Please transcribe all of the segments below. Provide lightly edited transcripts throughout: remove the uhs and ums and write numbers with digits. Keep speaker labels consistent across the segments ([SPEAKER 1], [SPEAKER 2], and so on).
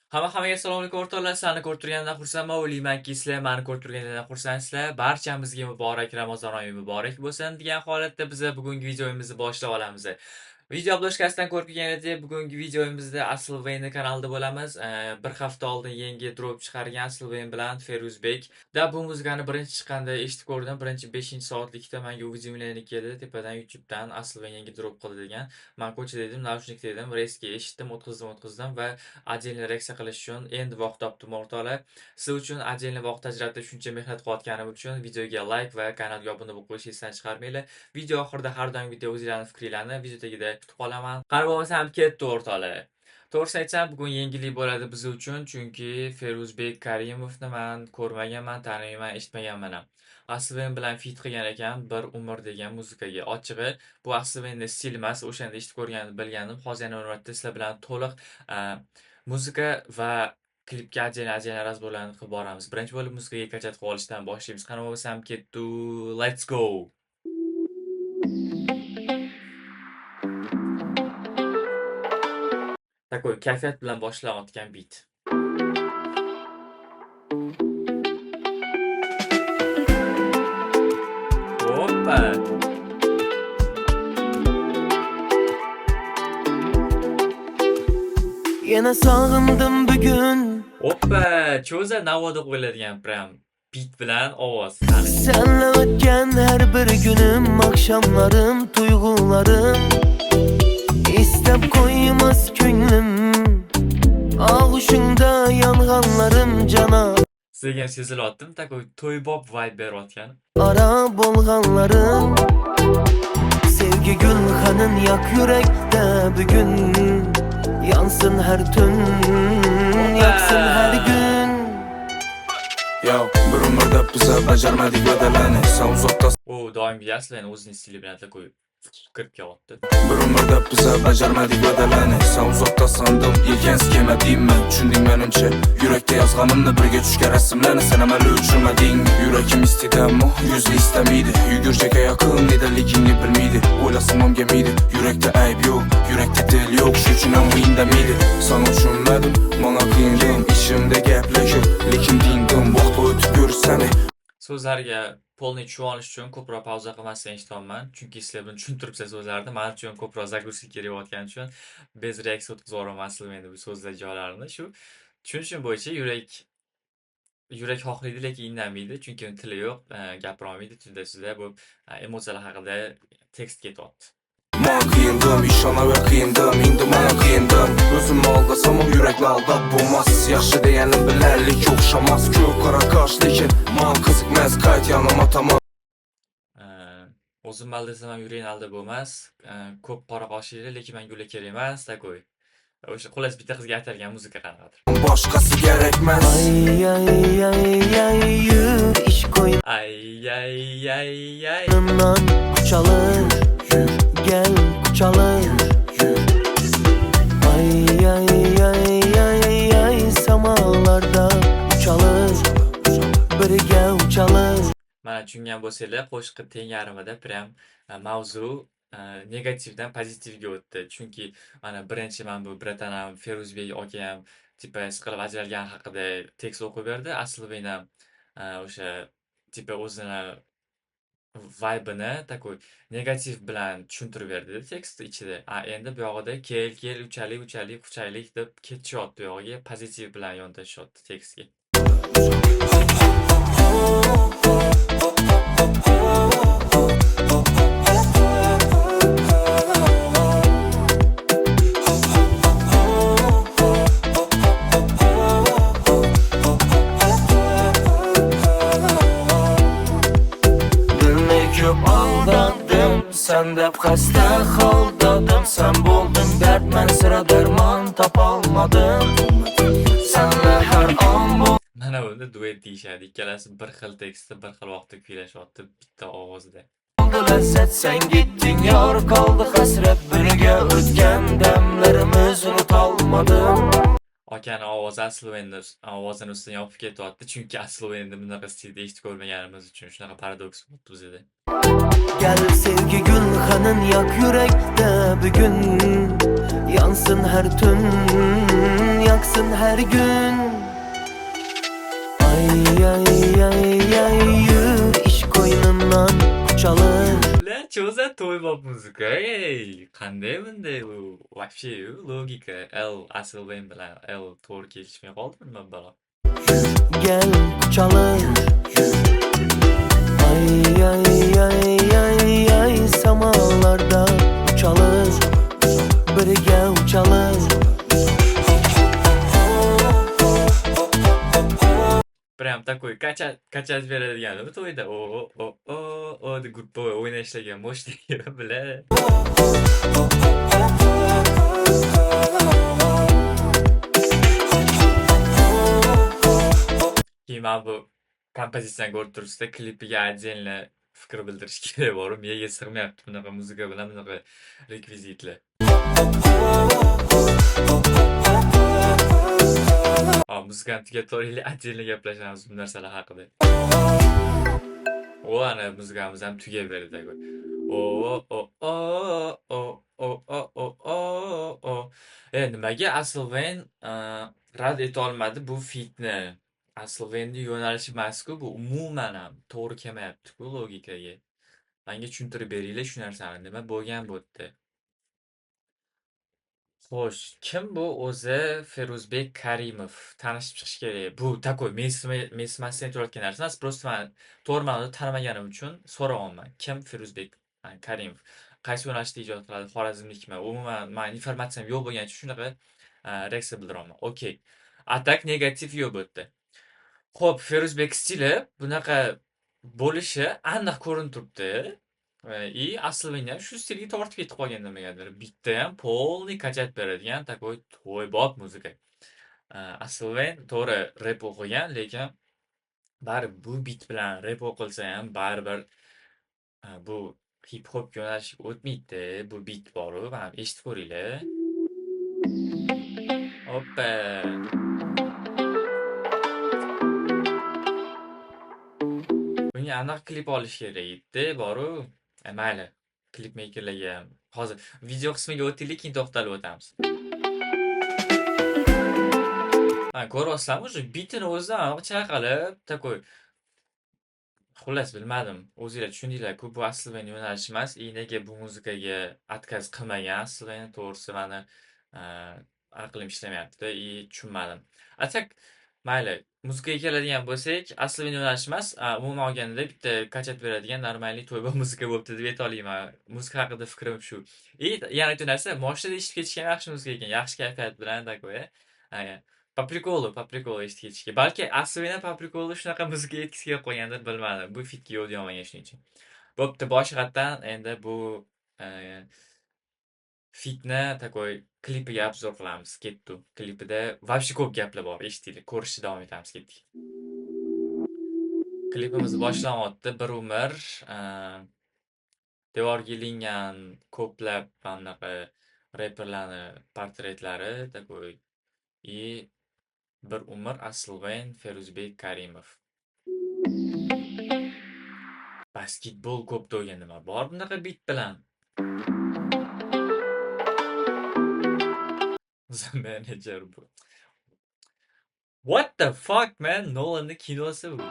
[SPEAKER 1] Hammaga assalomu alaykum o'rtoqlar. Sizlarni ko'rib turganimdan xursandman. O'ylaymanki, sizlar meni ko'rib turganingizdan xursandsizlar. Barchamizga muborak Ramazon oyi muborak bo'lsin degan holatda biz bugungi videomizni boshlab olamiz. Video obloshkasidan ko'rib kelganidek, bugungi videomizda Aslvaynni kanalida bo'lamiz. Bir hafta oldin yangi drop chiqargan Aslvayn bilan Feruzbek. Bu muzikani birinchi chiqqanda eshitib ko'rdim. Birinchi 5-soatlikda menga уведомление keldi tepadan YouTubedan Aslvayn yangi drop qildi degan. Men ko'chada edim, naushnik dedim, reysga eshitdim, o'tkazdim va отдельно reaksiya qilish uchun endi vaqt topdim o'rtoqlar. Siz uchun отдельно vaqt ajratib shuncha mehnat qilayotganim uchun videoga like va kanalga obuna bo'lib qo'yishingizni chiqarmanglar. Video oxirida har doimgidek o'zingizlarning fikrlarini video tagida kutib qolaman. Qani bo'lmasam ketdi o'rtoqlar. To'g'risini aytsam, bugun yangilik bo'ladi biz uchun, chunki Feruzbek Karimovni men ko'rmaganman, tanimayman, eshitmaganman ham. Aslvayn bilan feat qilgan ekan, bir umr degan muzikaga. Ochig'i, bu Aslvaynning stil emas, o'shanda eshitib ko'rganim, bilganim. Hozir yana o'rnatda sizlar bilan to'liq muzika va klipga ajin razborlarni qilib boramiz. Birinchi bo'lib muzikaga kachat qilib olishdan boshlaymiz. Qani bo'lmasam ketdi. Let's go. Такой kayfiyat bilan boshlanayotgan beat. Hoppa.
[SPEAKER 2] Yana sog'indim bugun.
[SPEAKER 1] Hoppa, cho'za navoda qo'yiladigan prям beat bilan ovoz.
[SPEAKER 2] Senle o'tgan her bir günüm, akşamlarım, tuyg'ularim istab qo'ymas ko'nglim. Og'ushingda yonganlarim jana.
[SPEAKER 1] Sizga sezilyaptimi? Takoy to'ybob vibe berayotgan.
[SPEAKER 2] Ara bo'lganlarim sevgi gulxanin yak yurakda bugun. Yansın her tün, yaksın her gün.
[SPEAKER 3] Yo, bir umrda biza bajarmadik va'dalarni. Sen uzoqda
[SPEAKER 1] Doimgi Aslvayn o'zining stili bilan takoy kirib kelyapti.
[SPEAKER 3] bir umrda biza bajarmadik va'dalarni. Sen uzoqda sandim, yelkan skema deyman. Tushunding menimcha, yurakda yozganimni birga tushgan rasmlarni sen amalga oshirmading. Yurakim istedimi, yuzni istamaydi. Yugurchaga yaqin nedaligingni bilmaydi. O'ylasam o'ngamaydi. Yurakda ayb yo'q, yurakda dil yo'q, shu uchun ham o'yindamaydi. Sen tushunmadim, menga qiyindim, ishimda gaplar yo'q, lekin dingdim, vaqt o'tib ko'rsani.
[SPEAKER 1] So'zlarga polni tushunish uchun ko'proq pauza qilmasdan eshitaman, chunki sizlar buni tushuntiribsiz so'zlarni. Men uchun ko'proq zagruzik kelayotgani uchun bez reaksiya o'tkazib yuboraman endi bu so'zlar joylarini. Shu tushunishim bo'yicha yurak xohlaydi, lekin indamaydi, chunki uning tili yo'q, gapira olmaydi. Tunda bu emotsiyalar haqida tekst ketyapti.
[SPEAKER 3] Men qiyindim, ishonaver qiyindim, endi men qiyindim. O'zimni aldasam ham yurakni aldab bo'lmas. Yaxshi deganim bilanlik o'xshamas. Ko'p qora qosh, lekin men qiziqmas, qayt yanima tamom.
[SPEAKER 1] O'zim aldasam ham yurakni aldab bo'lmas. Ko'p qora qoshli, lekin menga ular kerak emas, takoy. O'sha xullas bitta qizga aytilgan muzika qanaqadir.
[SPEAKER 3] Boshqasi kerakmas.
[SPEAKER 2] Ay ay ay ay yür iş koy.
[SPEAKER 1] Ay ay ay ay.
[SPEAKER 2] Yanımdan kucalır, gel kucalır. Ay ay ay ay ay samalarda uçalır, birga uçalır.
[SPEAKER 1] Mana tushungan bo'lsanglar, qo'shiqni teng yarmida prям mavzu negativdan pozitivga o'tdi. Chunki mana birinchi men bu bratanam Feruzbek akam tipa siqilib ajralgan haqida tekst o'qib berdi. Aslvayn ham o'sha tipa o'zini vibe'ini takoy negativ bilan tushuntirib berdi tekst ichida. Endi bu yog'ida kel uchalik quchaylik deb ketishyapti, bu yog'iga pozitiv bilan yondashyapti tekstga.
[SPEAKER 2] Sen de hasta holdadım, sen buldun dert, ben sıra derman tapolmadim. Senle her an bu.
[SPEAKER 1] Mana bunda duet deyishadi. Ikkalasi bir xil tekstda, bir xil vaqtda kuylashyapti bitta ovozda.
[SPEAKER 2] Oldu lezzet, sen gittin yar, kaldı hasret, birge o'tgan demlerimiz unutalmadım.
[SPEAKER 1] Akani ovozi asli endi ovozini ustidan yopib ketyapti. Chunki asli endi bunaqa stilda eshitib ko'rmaganimiz uchun shunaqa paradoks bo'libdi bizda.
[SPEAKER 2] Gel sevgi gülhanın yak yürekte bugün. Yansın her tün, yaksın her gün. Ay ay ay ay yürü iş koynundan çalır.
[SPEAKER 1] Ular cho'za to'y pop muzika. Ey, qanday bunday u? Вообще logika. L Asilven bilan L to'g'ri kelishmay qoldimi nima balo?
[SPEAKER 2] Gel çalır. Ay ay ay ay ay samalarda uçalım. Birge uçalım.
[SPEAKER 1] Прям такой качать beradiganmi to'yda? O deb gruppa o'ynashlagan moshligi bla. Keyin mana bu kompozitsiyani ko'rib turibsizda, klipiga отдельно fikr bildirish kerak bor. Miyaga sig'mayapti bunaqa muzika bilan bunaqa rekvizitlar. Muzikani tugatib отдельно gaplashamiz bu narsalar haqida. Ana muzikamiz ham tugab berdi. Nimaga Asilven rad eta olmadi bu fitni? Asilvenning yo'nalishi emas-ku, bu umuman ham to'g'ri kelmayapti-ku logikaga. Menga tushuntirib beringlar shu narsani. Nima bo'lgan bu yerda? Xo'sh, kim bu o'zi? Feruzbek Karimov. Tanishib chiqish kerak. Bu takoy mensimasdan aytayotgan narsa emas, просто men to'g'ri ma'noda tanimaganim uchun so'rayapman. Kim Feruzbek Karimov? Qaysi yo'nalishda ijod qiladi? Xorazmlikmi? Umuman men informatsiyam yo'q bo'lgani uchun shunaqa reaksiya bildiraman. Okey. Atak negativ yo'q bu yerda. Xo'p, Feruzbek stili bunaqa bo'lishi aniq ko'rinib turibdi. И Asilvenni ham shu stilga tortib ketib qolgan nimagadir. Bitta ham полный kachat beradigan takoy to'ybob muzika. Asilven to'g'ri rep o'qigan, lekin baribir bu bit bilan rep o'qilsa ham baribir bu hip hop yo'nalishiga o'tmaydi. Bu bit bor-ku, mana eshitib ko'ringlar. Hoppa. Bunga aniq klip olish kerak edi, boru. Mayli, klip makerlarga ham hozir video qismiga o'taylik, keyin to'xtalib o'tamiz. Ko'ryapsizlarmi, shu bitini o'zidan aniq chayqalib, takoy. Xullas bilmadim. O'zinglar tushundinglar-ku, bu Asilven yo'nalishi emas. Nega bu muzikaga atkaz qilmagan Asilven, to'g'risi meni aqlim ishlamayapti, tushunmadim. Atak mayli, muzikaga keladigan bo'lsak, Asilven yo'nalishi emas, umuman olganda bitta kachat beradigan normalniy to'ybob muzika bo'libdi deb ayta olaman. Muzika haqida fikrim shu. Yana aytgan narsa, moshinada eshitib ketishga yaxshi muzika ekan, yaxshi kayfiyat bilan takoy. Po prikolu eshitib ketishga. Balki Asilven po prikolu shunaqa muzika aytgisi kelib qolgandir, bilmadim. Bu fitga yo'l yo'magan shuning uchun. Bo'pti, boshqatdan endi bu fitni takoy klipiga obzor qilamiz. Ketdi. Klipida вообще ko'p gaplar bor. Eshitdik, ko'rishda davom etamiz. Ketdik. Klipimiz boshlanyapti. Bir umr devorga ilingan ko'plab bunaqa reperlarni portretlari takoy bir umr Asilven Feruzbek Karimov. Basketbol ko'p to'ygan nima bor bunaqa bit bilan? The Manager bu. What the fuck man? Nolan'ning kinosi bu.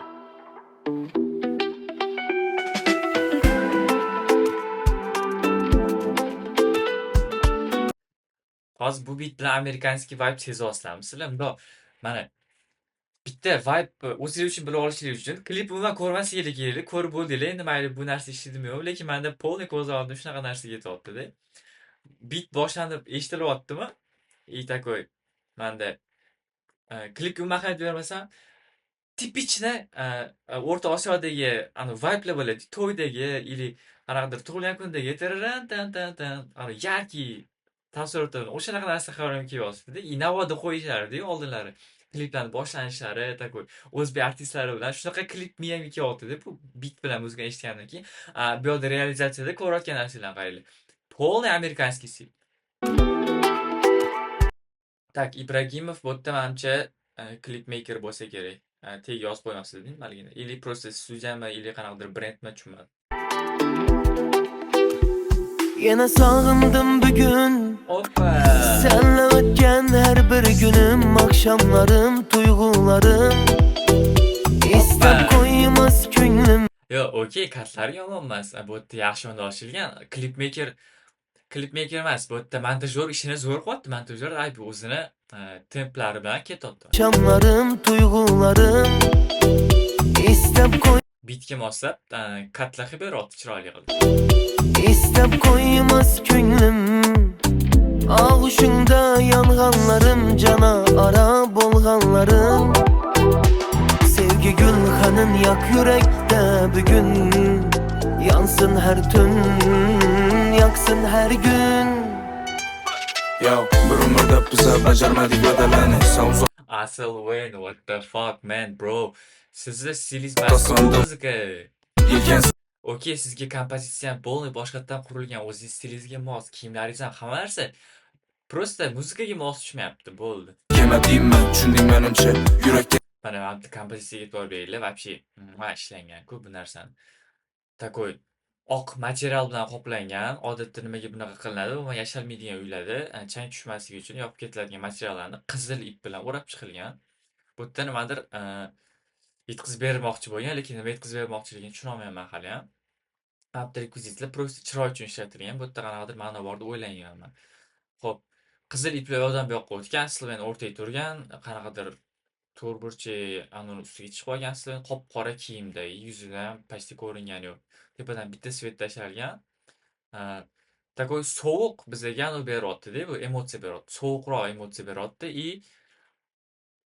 [SPEAKER 1] Hozir bu bit bilan amerikanskiy vibe sezyapsizlarmi? Bundoq mana bitta vibe o'zingiz uchun bilib olishingiz uchun klip umuman ko'rmasliginglar kerak. Ko'rib bo'ldinglar. Endi mayli bu narsa ishladimi yo'q, lekin menda полный ko'z oldimda shunaqa narsa ketyapti-da. Bit boshlanib eshitilyaptimi? Takoy menda klipga umuman ahamiyat bermasam, tipichna O'rta Osiyodagi vibe'lar bo'ladi. To'ydagi или qanaqadir tug'ilgan kundagi tararan tan tan tan yarki taassurotlarni o'shanaqa narsa hayolimga kelyapti-da. Navoda qo'yishardi oldinlari. Kliplarni boshlanishlari takoy o'zbek artistlari bilan shunaqa klip miyamga kelyapti-da. Bu bit bilan muzika eshitgandan keyin bu yerda realizatsiyada ko'rayotgan narsalarni qaranglar. Полный amerikanskiy stil. Tak, Ibragimov bu yerda manimcha klipmeyker bo'lsa kerak. Teg yozib qo'ymasdi maligini. Или просто studiyami, или qanaqadir brendmi tushunmadim.
[SPEAKER 2] Yana sağındım bugün
[SPEAKER 1] Oppa!
[SPEAKER 2] Senle ötken her bir günüm Akşamlarım, duygularım İstem
[SPEAKER 1] Hoppa!
[SPEAKER 2] koymaz ko'nglim
[SPEAKER 1] Yo, okey, katlar yomon emas. Bu yerda yaxshi yondashilgan. Klipmeyker emas. Bu yerda montajyor ishini zo'r qilyapti. Montajyor ayb o'zini templari bilan ketyapti.
[SPEAKER 2] Akşamlarım, duygularım İstem
[SPEAKER 1] Bitga moslab katlar qilib beryapti chiroyli qilib.
[SPEAKER 2] İstem koymaz ko'nglim Ağuşunda yanğanlarım Cana ara bolğanlarım Sevgi gülhanın yak yürekte bugün Yansın her tün Yaksın her gün
[SPEAKER 3] Yo, bir umrda biza bajarmadik va'dalarni. Sen uzoq
[SPEAKER 1] Asl Wayne, what the fuck man, bro. Sizda stilingiz
[SPEAKER 3] Tasavvur.
[SPEAKER 1] muzika.
[SPEAKER 3] yelkan
[SPEAKER 1] Okey, sizga kompozitsiya polniy boshqatdan qurilgan, o'zingiz stilingizga mos, kiyimlaringiz ham hamma narsa просто muzikaga mos tushmayapti, bo'ldi.
[SPEAKER 3] kema deyman, tushunding menimcha. Yurakda
[SPEAKER 1] Mana bu yerda kompozitsiyaga e'tibor beringlar, вообще ishlangan-ku bu narsani. Takoy oq material bilan qoplangan, odatda nimaga bunaqa qilinadi? Bu yashalmaydigan uylarda chang tushmasligi uchun yopib ketiladigan materiallarni qizil ip bilan o'rab chiqilgan. Bu yerda nimadir yetkazib bermoqchi bo'lgan, lekin nima yetkazib bermoqchiligini tushunolmayapman hali ham. Rekvizitlar просто chiroy uchun ishlatilgan. Bu yerda qanaqadir ma'no bor deb o'ylayapman. Xo'p, qizil ipli odam bu yoqqa o'tgan, Sliven o'rtaga turgan, qanaqadir to'rtburchak anuni ustiga chiqib olgan, Sliven qop-qora kiyimda, yuzidan почти ko'ringani yo'q. Tepadan bitta svet tashlangan. Takoy sovuq bizga anu beryapti-da, bu emotsiya beryapti. Sovuqroq emotsiya beryapti и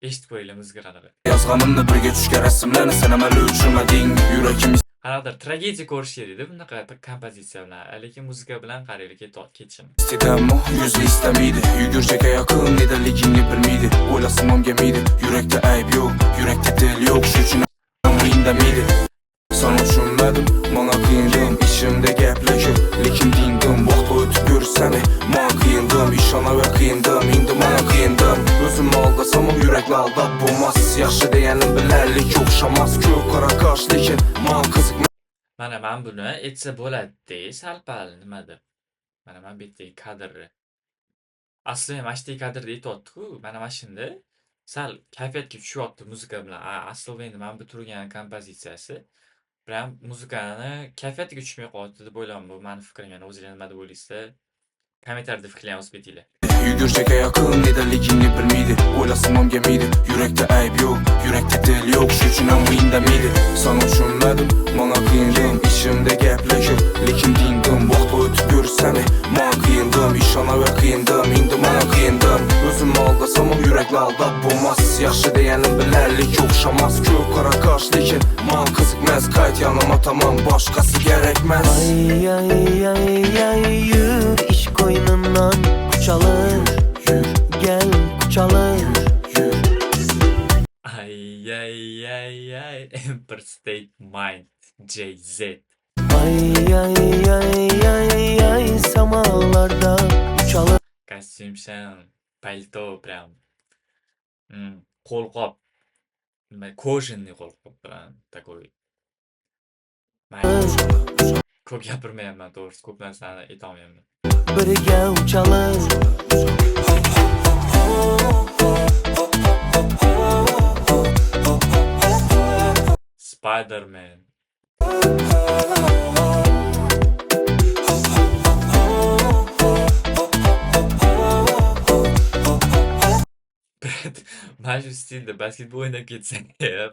[SPEAKER 1] eshitib ko'ringlar muzika qanaqa.
[SPEAKER 3] yozganimni birga tushgan rasmlarni sen amalga tushirmading. Yuragim
[SPEAKER 1] Qanaqadir tragediya ko'rish kerak-da bunaqa kompozitsiya bilan, lekin muzika bilan qaraylik ketishim.
[SPEAKER 3] istedam, yüzü istemiydi. Yuguracak yakın nedenligini bilmiydi. O'ylasam gemiydi. Yurakda ayb yo'q, yurakda dil yo'q. Shu uchun indamiydi. Sana tushunmadim, mana qiyindim. Ishimda gaplar ko'p, lekin dindim. Vaqt o'tib ko'rsami, mana qiyindim. Ishonaver qiyindim, endi mana qiyindim. O'zimni aldasam ham yurakni aldab bo'lmas. Yaxshi deganim bilarlik o'xshamas. Ko'k qora qosh, lekin mana qiziq.
[SPEAKER 1] Mana men buni aytsa bo'ladi-da, sal-pal nima deb. Mana men bu yerdagi kadrni. Asli mana shu kadrda aytyapti-ku, mana shunda sal kayfiyatga tushyapti muzika bilan. Asli endi men bu turgan kompozitsiyasi bilan muzikani kayfiyatiga tushmay qolyapti deb o'ylayman. Bu meni fikrim, yana o'zinglar nima deb o'ylaysizlar? Kommentariyada fikrlaringizni yozib ketinglar.
[SPEAKER 3] Yuguracak yakın nedenligini bilmiydi. O'ylasam ham gemiydi. Yurakda ayb yo'q, yurakda dil yo'q. Shu uchun ham indamiydi. Sana tushunmadim, mana qiyindim. Ishimda gaplar ko'p, lekin dindim. Vaqt o'tib ko'rsami, mana qiyindim. Ishonaver qiyindim, endi mana qiyindim. O'zimni aldasam ham yurakni aldab bo'lmas. Yaxshi deganim bilarlik o'xshamas. Ko'k qora qosh, lekin mana qiziqmas. Qayt yanıma tamam, boshqasi kerakmas.
[SPEAKER 2] Ay ay ay ay yür iş koynundan Kucalır gel kucalır
[SPEAKER 1] Ay ay ay ay Empire State Mind JZ.
[SPEAKER 2] Ay ay ay ay ay samalarda uçalır
[SPEAKER 1] Kostyumsham, palto прям. Qo'lqop. Nima, kojinniy qo'lqop bilan takoy. Ko'p gapirmayapman, to'g'risi ko'p narsani aytolmayapman.
[SPEAKER 2] birga uçalır
[SPEAKER 1] Spider-Man. Mana shu stilda basketbol o'ynab ketsang,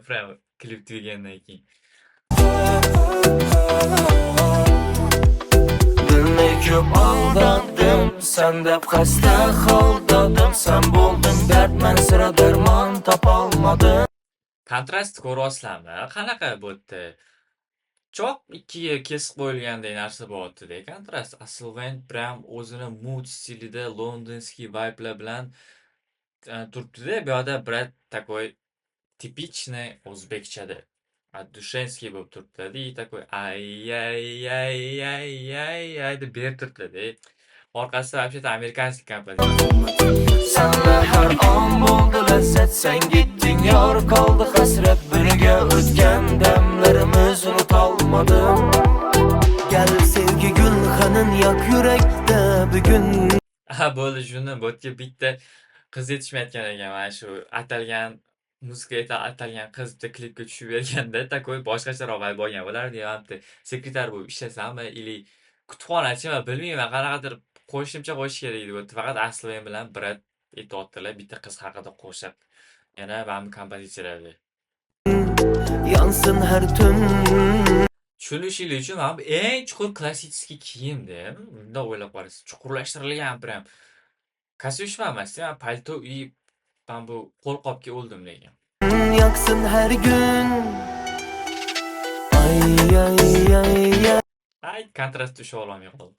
[SPEAKER 1] прям klip tugagandan keyin.
[SPEAKER 2] Dilni ko'p aldadım Sen deb xasta holdadim Sen bo'lding dard men sira darmon topolmadim
[SPEAKER 1] Kontrast ko'ryapsizlarmi? Qanaqa bu yerda? Choq ikkiga kesib qo'yilgandek narsa bo'lyapti-da, kontrast. Aslidan прям o'zini mood stilida londonskiy vibe'lar bilan turibdi-da. Bu yoqda brat takoy tipichniy o'zbekchada. Dushenskiy bo'lib turibdi-da. И takoy ay ay ay ay ay ay deb berib turibdi-da. orqasida вообще-то amerikanskiy kompozisiya.
[SPEAKER 2] Senle her an buldu lezzet, sen gittin yar kaldı hasret. Birge ötken demlerimiz unutalmadım. Gel sevgi gülhanın yak yürekte bugün.
[SPEAKER 1] Ha bo'ldi, shuni bu yerga bitta qiz yetishmayotgan ekan, mana shu atalgan muzikaga atalgan qiz bitta klipga tushib berganda такой boshqacharoq vibe olgan bo'lardi. Yo bitta sekretar bo'lib ishlasammi или kutubxonachimi bilmayman, qanaqadir qo'shimcha qo'shish kerak edi bu yerda. Faqat Aslven bilan Brad aytyaptilar bitta qiz haqida qo'shiq. Yana mana bu kompozitsiyalarda.
[SPEAKER 2] Yansın her tüm.
[SPEAKER 1] Tushunishingiz uchun mana bu eng chuqur klassический kiyimda. Bundoq o'ylab qarasiz, chuqurlashtirilgan prям. Kostumshim emasda, men palto kiyib, mana bu qo'lqopga o'ldim lekin.
[SPEAKER 2] Yaksın her gün. Ay ay ay ay.
[SPEAKER 1] Ay, kontrast tusha olmay qoldim.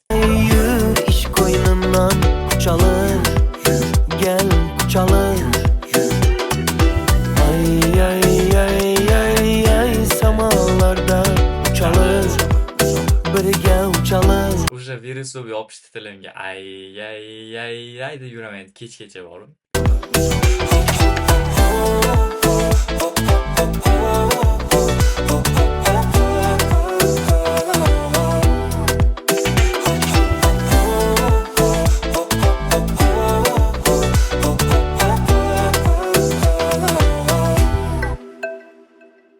[SPEAKER 2] Yürü iş koynundan kucalır. Gel kucalır. Ay ay ay ay ay samalarda uçalır. Birge uçalır.
[SPEAKER 1] Уже virus bo'lib yopishdi tilimga. Ay ay ay ay deb yuraman kechgacha borib.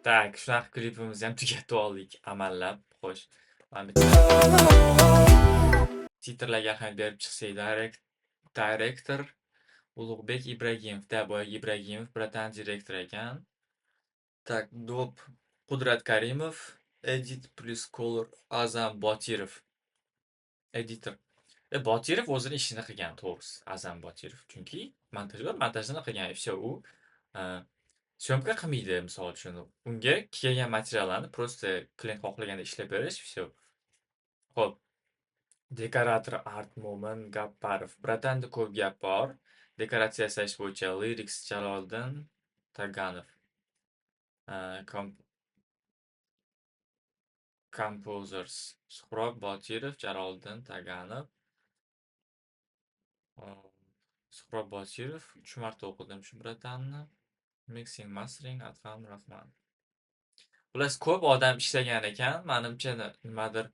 [SPEAKER 1] Tak, shunaqa klipimizni ham tugatib oldik amallab. Xo'sh. Mana bitta titrlarga ahamiyat berib chiqsak, director Ulug'bek Ibragimov, Daboy Ibragimov, Bratan direktor ekan. Tak, do'p Qudrat Karimov, edit plus color Azam Botirov. Editor. Botirov o'zini ishini qilgan, to'g'risi. Azam Botirov. Chunki montajyor montajini qilgan, все u syomka qilmaydi, misol uchun. Unga kelgan materiallarni просто klient xohlaganda ishlab berish, все. Xo'p. Dekorator Art Mo'min Gapparov. Bratanda ko'p gap bor. Dekoratsiya yasash bo'yicha Lyrics Jaloliddin Taganov. Composers Suhrob Botirov, Jaloliddin Taganov. Suhrob Botirov 3 marta o'qidim shu bratanni. Mixing mastering Adham Rahman. Xullas ko'p odam ishlagan ekan, menimcha nimadir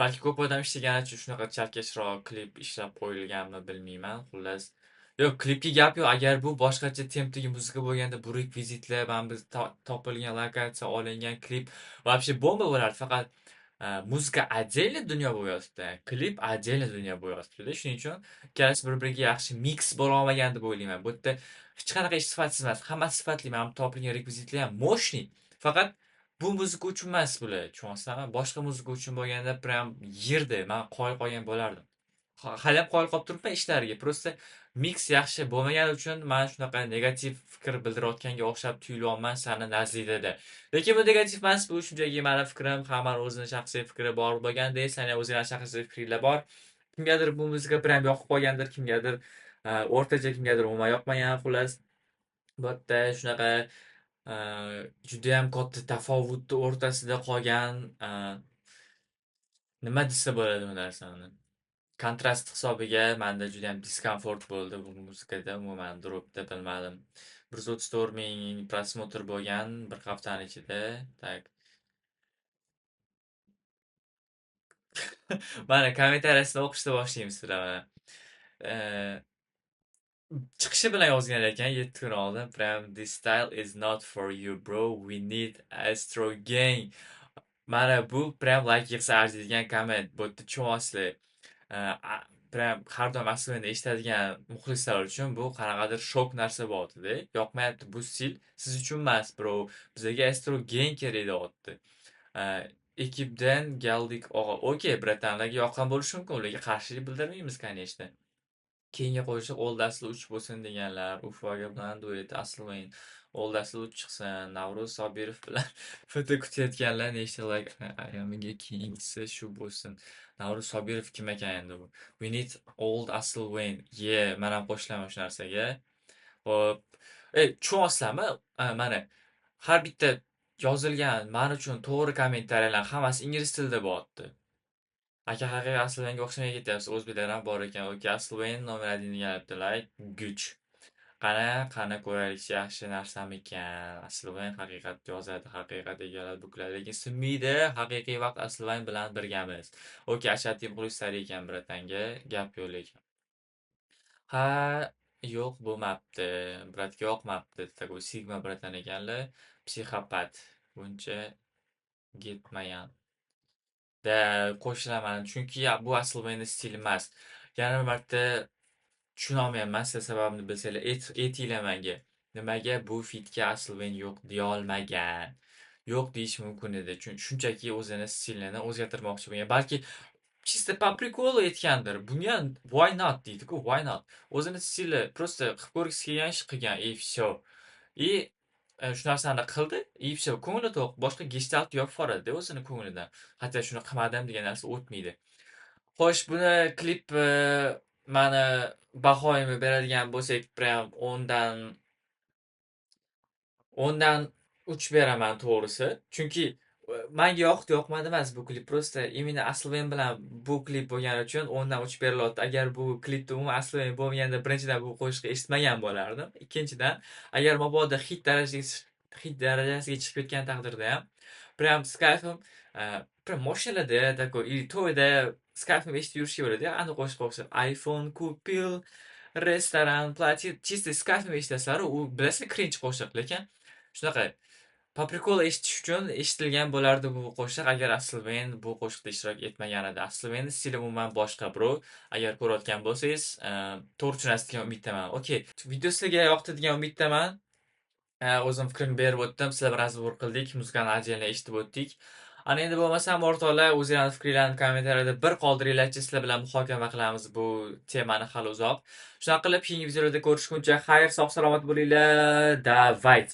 [SPEAKER 1] balki ko'p odam ishlagani uchun shunaqa chalkashroq klip ishlab qo'yilganmi bilmayman. Xullas, yo'q, klipga gap yo'q. Agar bu boshqacha tempdagi muzika bo'lganda, bu rekvizitlar, mana biz topilgan lokatsiya, olingan klip вообще bomba bo'lardi. Faqat muzika отдельно dunyo bo'lyapti, klip отдельно dunyo bo'lyapti. Shuning uchun ikkalasi bir-biriga yaxshi mix bo'la olmagan deb o'ylayman. Bu yerda hech qanaqa ish sifatsiz emas. Hammasi sifatli. Mana bu topilgan rekvizitlar ham moshniy. Faqat bu muzika uchun emas bular, tushunasizlarmi? Boshqa muzika uchun bo'lganda prям yerda men qoyil qolgan bo'lardim. Hali ham qoyil qolib turibman ishlariga. Просто mix yaxshi bo'lmagani uchun men shunaqa negativ fikr bildirayotganga o'xshab tuyulyapman sani nazdingda. Lekin bu negativ emas, bu shunchaki meni fikrim, hammaning o'zining shaxsiy fikri bor bo'lgandek, seni o'zingning shaxsiy fikringlar bor. Kimgadir bu muzika prям yoqib qolgandir, kimgadir o'rtacha, kimgadir umuman yoqmagan, xullas. Bu yerda shunaqa judayam katta tafovutni o'rtasida qolgan nima desa bo'ladi bu narsani. Kontrast hisobiga menda judayam diskomfort bo'ldi bu muzikada, umuman dropda bilmadim. 134 ming prosmotr bo'lgan bir haftaning ichida. Tak. Mana kommentariyasini o'qishni boshlaymiz sizlar mana. Chiqishi bilan yozgan ekan 7 kun oldin. Prям this style is not for you bro. We need Astro Gang. Mana bu prям like yig'sa arziydigan komment. Bu yerda tushunasizlar. Prям har doim Aslvenni eshitadigan muxlislar uchun bu qanaqadir shok narsa bo'lyapti-da. Yoqmayapti bu stil, siz uchun emas bro. Bizga Astro Gang kerak deyapti. Ekipdan Galdik og'a. Okey, bratanlarga yoqqan bo'lishi mumkin. Ularga qarshilik bildirmaymiz, конечно. Keyinga qo'shib Old Asli 3 bo'lsin deganlar, Ufaga bilan duet Aslven, Old Asli 3 chiqsin, Navruz Sobirov bilan foto kutayotganlar nechta like ayamiga keyingisi shu bo'lsin. Navruz Sobirov kim ekan endi bu? We need Old Aslven. Men ham qo'shilaman shu narsaga. Hop. Tushunasizlarmi? Mana har bitta yozilgan men uchun to'g'ri kommentariyalar hammasi ingliz tilida bo'lyapti. Aka haqiqiy Aslvenga o'xshamay ketyapsiz. O'zbeklar ham bor ekan. Okey, Aslven nomer 1 deyapti. Like güch. Qani ko'raylikchi, yaxshi narsamikan. Aslven haqiqat yozadi, haqiqat egaladi buklar. Lekin sinmaydi, haqiqiy vaqt Aslven bilan birgamiz. Okey, ashaddiy muxlislar ekan biratanga, gap yo'q lekin. Ha, yo'q bo'lmabdi. Bratga yoqmabdi. Такой Sigma bratan ekanlar. Psixopat. Buncha ketmagan. Qo'shilaman. Chunki bu Aslvenning stili emas. Yana bir marta tushunolmayapman. Siz sababini bilsanglar, aytinglar menga. Nimaga bu fitga Aslven yo'q deya olmagan? Yo'q deyish mumkin edi. Shunchaki o'zini stilini o'zgartirmoqchi bo'lgan. Balki chista по приколу aytgandir. Bunga ham why not deydi-ku, why not? O'zini stili просто qilib ko'rgisi kelgan ish qilgan, и всё. И shu narsani qildi, и всё. Ko'ngli to'q. Boshqa gestalt yopib yuboradi o'zini ko'nglidan. Hatto shuni qilmadim degan narsa o'tmaydi. Xo'sh, buni klip mani bahoyimni beradigan bo'lsak, prям 10 dan 3 beraman to'g'risi. Chunki menga yoqdi-yoqmadi emas bu klip. Просто именно Aslven bilan bu klip bo'lgani uchun 10 dan 3 berilyapti. Agar bu klipda umuman Aslven bo'lmaganda, birinchidan bu qo'shiqni eshitmagan bo'lardim. Ikkinchidan, agar mabodo hit darajasiga chiqib ketgan taqdirda ham, prям с kayfim, prям moshinada, такой, или to'yda с kayfim eshitib yurishga bo'ladi. Ana qo'shiqqa o'xshab iPhone kupil, restoran, платье, чисто с kayfim eshitasizlar, u bilasizlar cringe qo'shiq, lekin shunaqa po prikolu eshitish uchun eshitilgan bo'lardi bu qo'shiq, agar Aslven bu qo'shiqda ishtirok etmaganida. Aslvenning stili umuman boshqa, bro. Agar ko'rayotgan bo'lsangiz, to'g'ri tushunasiz degan umiddaman. Okey, video sizlarga yoqdi degan umiddaman. O'zim fikrimni berib o'tdim, sizlar bilan razgovor qildik, muzikani отдельно eshitib o'tdik. Ana endi bo'lmasam o'rtoqlar, o'zinglarning fikrlaringizni kommentariyada bir qoldiringlarchi, sizlar bilan muhokama qilamiz bu temani hali uzoq. Shunaqa qilib, keyingi videolarda ko'rishguncha xayr, sog' salomat bo'linglar. Davayte.